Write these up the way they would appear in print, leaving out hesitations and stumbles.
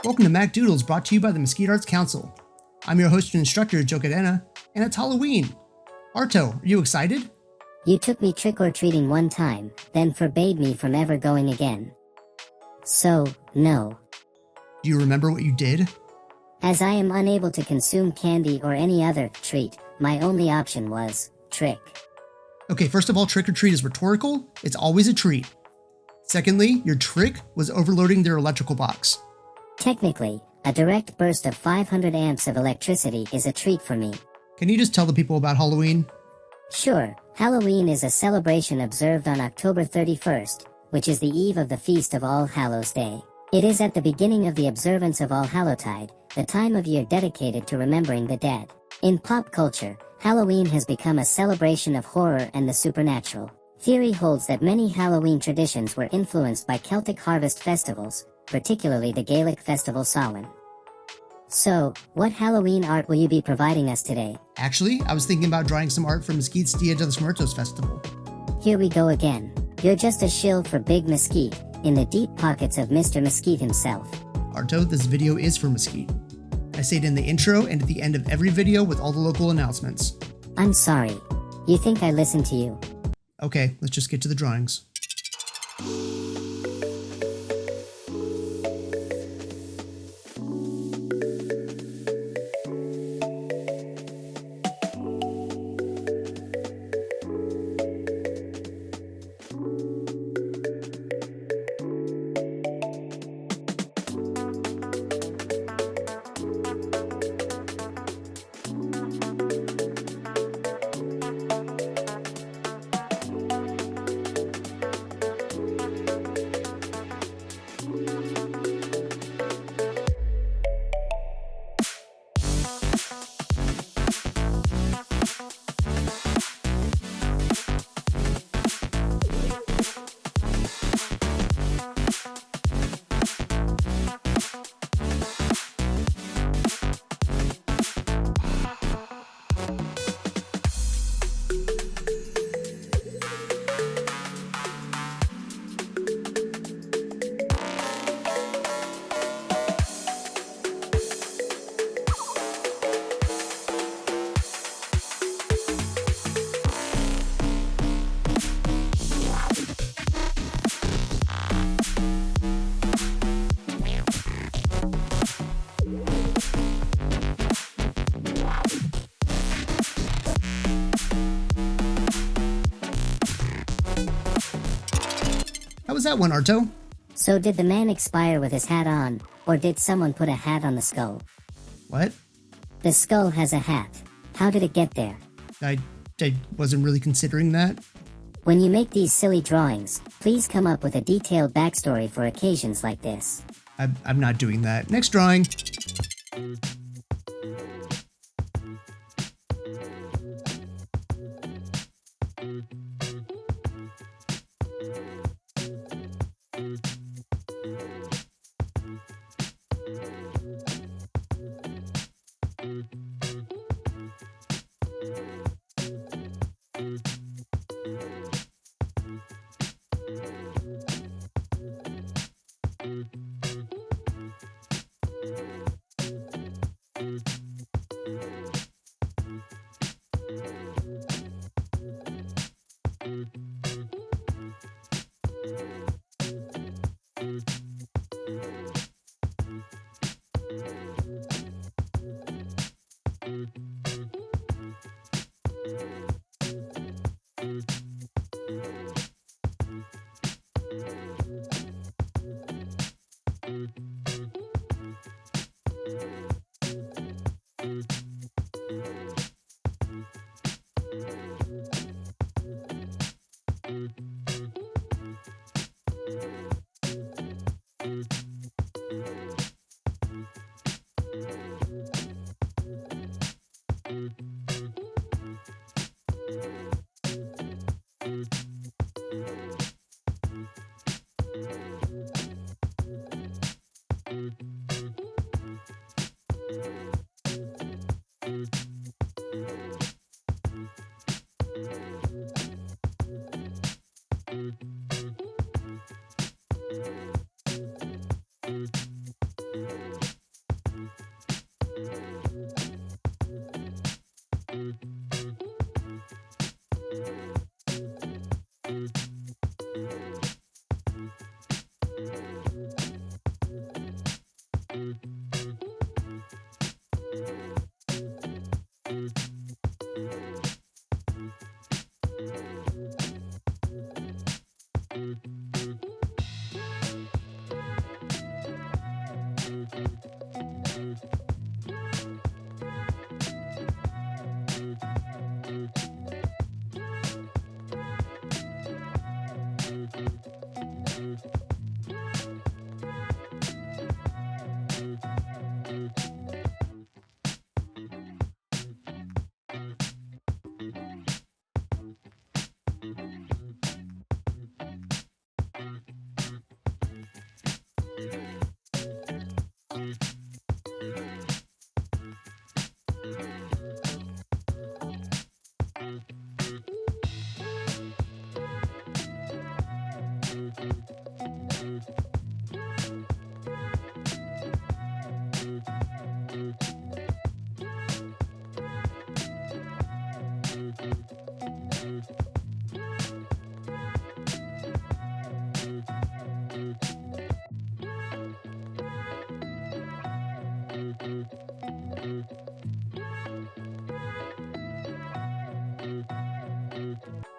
Welcome to Mac Doodles, brought to you by the Mesquite Arts Council. I'm your host and instructor, Cadena, and it's Halloween. Arto, are you excited? You took me trick-or-treating one time, then forbade me from ever going again. So, no. Do you remember what you did? As I am unable to consume candy or any other treat, my only option was trick. Okay, first of all, trick or treat is rhetorical. It's always a treat. Secondly, your trick was overloading their electrical box. Technically, a direct burst of 500 amps of electricity is a treat for me. Can you just tell the people about Halloween? Sure, Halloween is a celebration observed on October 31st, which is the eve of the Feast of All Hallows Day. It is at the beginning of the observance of All-Hallowtide, the time of year dedicated to remembering the dead. In pop culture, Halloween has become a celebration of horror and the supernatural. Theory holds that many Halloween traditions were influenced by Celtic harvest festivals, particularly the Gaelic festival Samhain. So, what Halloween art will you be providing us today? Actually, I was thinking about drawing some art for Mesquite's Dia de los Muertos festival. Here we go again. You're just a shill for Big Mesquite, in the deep pockets of Mr. Mesquite himself. Arto, this video is for Mesquite. I say it in the intro and at the end of every video with all the local announcements. I'm sorry. You think I listen to you? Okay, let's just get to the drawings. How was that one, Arto? So did the man expire with his hat on, or did someone put a hat on the skull? What? The skull has a hat. How did it get there? I wasn't really considering that. When you make these silly drawings, please come up with a detailed backstory for occasions like this. I'm not doing that. Next drawing.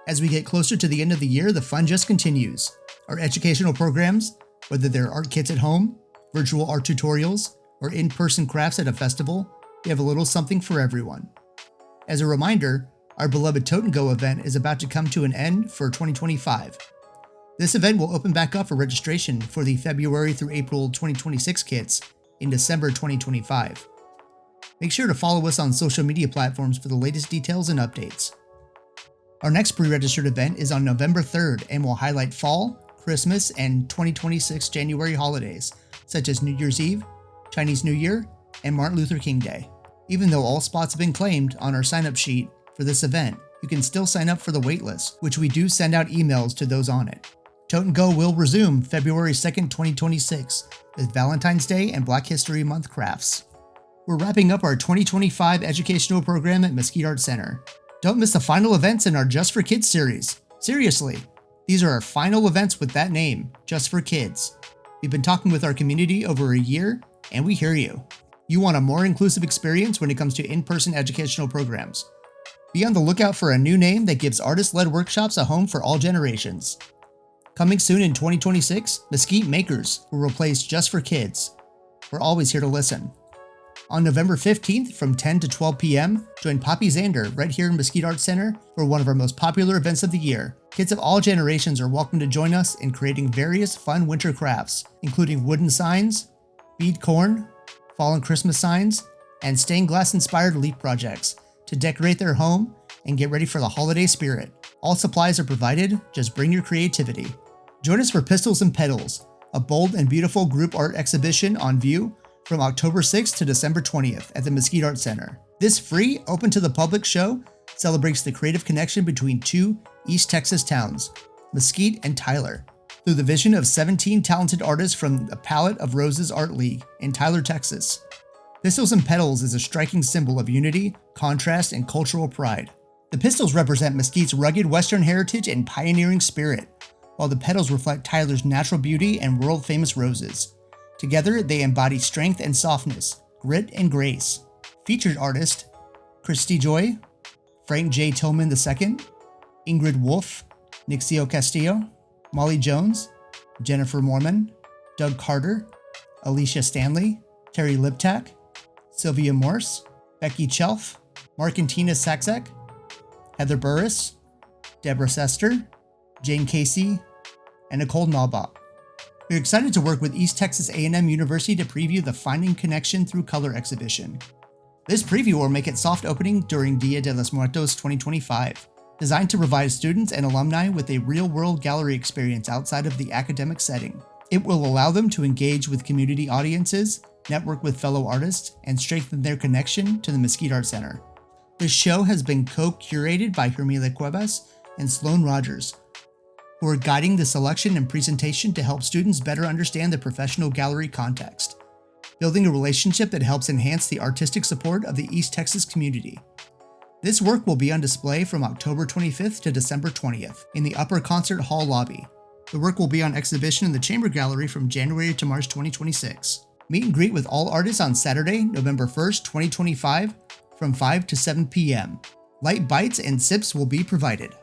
As we get closer to the end of the year, the fun just continues. Our educational programs, whether they're art kits at home, virtual art tutorials, or in-person crafts at a festival, we have a little something for everyone. As a reminder, our beloved Tote & Go event is about to come to an end for 2025. This event will open back up for registration for the February through April 2026 kits in December 2025. Make sure to follow us on social media platforms for the latest details and updates. Our next pre-registered event is on November 3rd and will highlight fall, Christmas, and 2026 January holidays, such as New Year's Eve, Chinese New Year, and Martin Luther King Day. Even though all spots have been claimed on our sign-up sheet for this event, you can still sign up for the waitlist, which we do send out emails to those on it. Tote & Go will resume February 2nd, 2026 with Valentine's Day and Black History Month crafts. We're wrapping up our 2025 educational program at Mesquite Art Center. Don't miss the final events in our Just for Kids series. Seriously, these are our final events with that name, Just for Kids. We've been talking with our community over a year, and we hear you. You want a more inclusive experience when it comes to in-person educational programs. Be on the lookout for a new name that gives artist-led workshops a home for all generations. Coming soon in 2026, Mesquite Makers will replace Just for Kids. We're always here to listen. On November 15th from 10 to 12 p.m., join Poppy Zander right here in Mesquite Art Center for one of our most popular events of the year. Kids of all generations are welcome to join us in creating various fun winter crafts, including wooden signs, bead corn, fall and Christmas signs, and stained glass inspired leaf projects to decorate their home and get ready for the holiday spirit. All supplies are provided, just bring your creativity. Join us for Pistols and Petals, a bold and beautiful group art exhibition on view from October 6th to December 20th at the Mesquite Art Center. This free, open to the public show celebrates the creative connection between two East Texas towns, Mesquite and Tyler, through the vision of 17 talented artists from the Palette of Roses Art League in Tyler, Texas. Pistols and Petals is a striking symbol of unity, contrast, and cultural pride. The pistils represent Mesquite's rugged Western heritage and pioneering spirit, while the petals reflect Tyler's natural beauty and world-famous roses. Together, they embody strength and softness, grit and grace. Featured artists: Christy Joy, Frank J. Tillman II, Ingrid Wolf, Nixio Castillo, Molly Jones, Jennifer Mormon, Doug Carter, Alicia Stanley, Terry Liptak, Sylvia Morse, Becky Chelf, Mark and Tina Saczek, Heather Burris, Deborah Sester, Jane Casey, and Nicole Nalbach. We're excited to work with East Texas A&M University to preview the Finding Connection Through Color exhibition. This preview will make its soft opening during Dia de los Muertos 2025, designed to provide students and alumni with a real-world gallery experience outside of the academic setting. It will allow them to engage with community audiences, network with fellow artists, and strengthen their connection to the Mesquite Art Center. This show has been co-curated by Hermila Cuevas and Sloan Rogers, who are guiding the selection and presentation to help students better understand the professional gallery context, building a relationship that helps enhance the artistic support of the East Texas community. This work will be on display from October 25th to December 20th in the Upper Concert Hall lobby. The work will be on exhibition in the Chamber Gallery from January to March 2026. Meet and greet with all artists on Saturday, November 1st, 2025 from 5 to 7 p.m. Light bites and sips will be provided.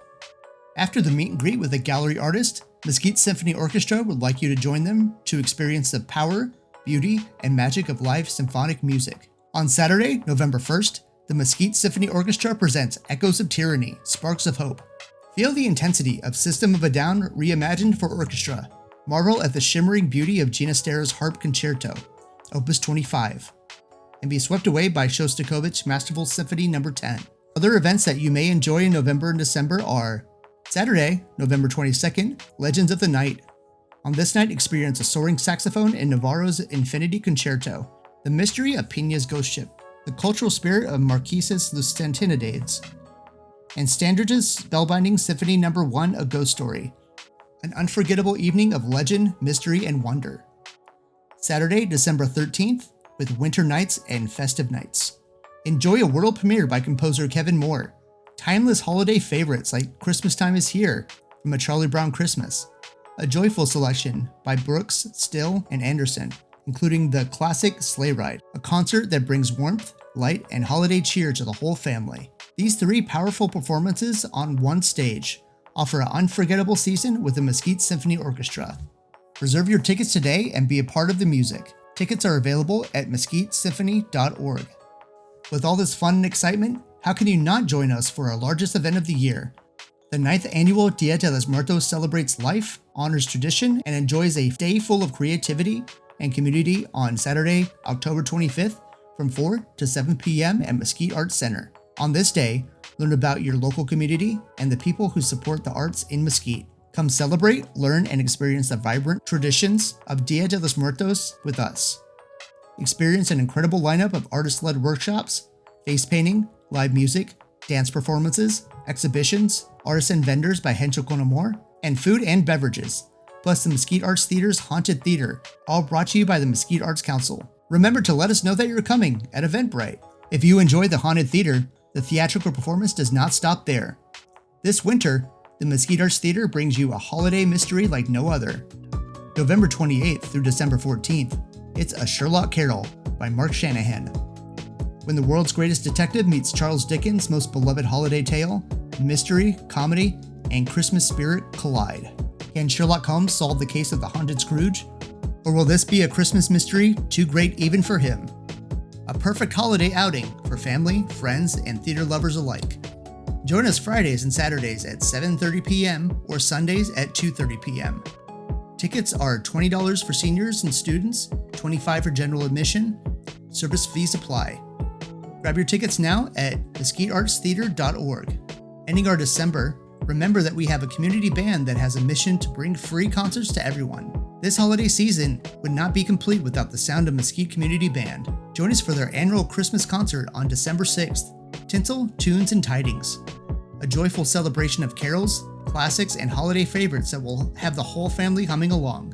After the meet and greet with a gallery artist, Mesquite Symphony Orchestra would like you to join them to experience the power, beauty, and magic of live symphonic music. On Saturday, November 1st, the Mesquite Symphony Orchestra presents Echoes of Tyranny, Sparks of Hope. Feel the intensity of System of a Down reimagined for orchestra. Marvel at the shimmering beauty of Gina Stara's Harp Concerto, Opus 25, and be swept away by Shostakovich's Masterful Symphony No. 10. Other events that you may enjoy in November and December are Saturday, November 22nd, Legends of the Night. On this night, experience a soaring saxophone in Navarro's Infinity Concerto, the mystery of Peña's Ghost Ship, the cultural spirit of Marquise's Lustentinidades, and Standridge's spellbinding Symphony No. 1, A Ghost Story, an unforgettable evening of legend, mystery, and wonder. Saturday, December 13th, with Winter Nights and Festive Nights. Enjoy a world premiere by composer Kevin Moore, timeless holiday favorites like Christmas Time Is Here from A Charlie Brown Christmas, a joyful selection by Brooks, Still, and Anderson, including the classic Sleigh Ride, a concert that brings warmth, light, and holiday cheer to the whole family. These three powerful performances on one stage offer an unforgettable season with the Mesquite Symphony Orchestra. Reserve your tickets today and be a part of the music. Tickets are available at mesquitesymphony.org. With all this fun and excitement, how can you not join us for our largest event of the year? The 9th annual Dia de los Muertos celebrates life, honors tradition, and enjoys a day full of creativity and community on Saturday, October 25th from 4 to 7 p.m. at Mesquite Arts Center. On this day, learn about your local community and the people who support the arts in Mesquite. Come celebrate, learn, and experience the vibrant traditions of Dia de los Muertos with us. Experience an incredible lineup of artist-led workshops, face painting, live music, dance performances, exhibitions, artisan vendors by Hencho con Amor, and food and beverages, plus the Mesquite Arts Theater's Haunted Theater, all brought to you by the Mesquite Arts Council. Remember to let us know that you're coming at Eventbrite. If you enjoy the Haunted Theater, the theatrical performance does not stop there. This winter, the Mesquite Arts Theater brings you a holiday mystery like no other. November 28th through December 14th, it's A Sherlock Carol by Mark Shanahan. When the world's greatest detective meets Charles Dickens' most beloved holiday tale, mystery, comedy, and Christmas spirit collide. Can Sherlock Holmes solve the case of the haunted Scrooge? Or will this be a Christmas mystery too great even for him? A perfect holiday outing for family, friends, and theater lovers alike. Join us Fridays and Saturdays at 7:30 p.m. or Sundays at 2:30 p.m. Tickets are $20 for seniors and students, $25 for general admission. Service fees apply. Grab your tickets now at mesquiteartstheater.org. Ending our December, remember that we have a community band that has a mission to bring free concerts to everyone. This holiday season would not be complete without the sound of Mesquite Community Band. Join us for their annual Christmas concert on December 6th. Tinsel, tunes, and tidings. A joyful celebration of carols, classics, and holiday favorites that will have the whole family humming along.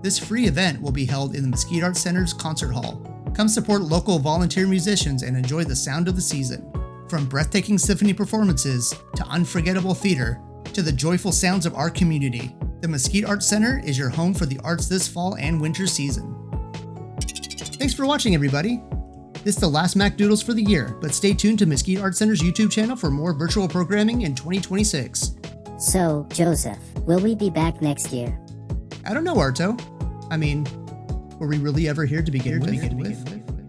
This free event will be held in the Mesquite Arts Center's concert hall. Come support local volunteer musicians and enjoy the sound of the season. From breathtaking symphony performances to unforgettable theater to the joyful sounds of our community, the Mesquite Arts Center is your home for the arts this fall and winter season. Thanks for watching, everybody. This is the last Mac Doodles for the year, but stay tuned to Mesquite Arts Center's YouTube channel for more virtual programming in 2026. So, Joseph, will we be back next year? I don't know, Arto. I mean, were we really ever here to begin with?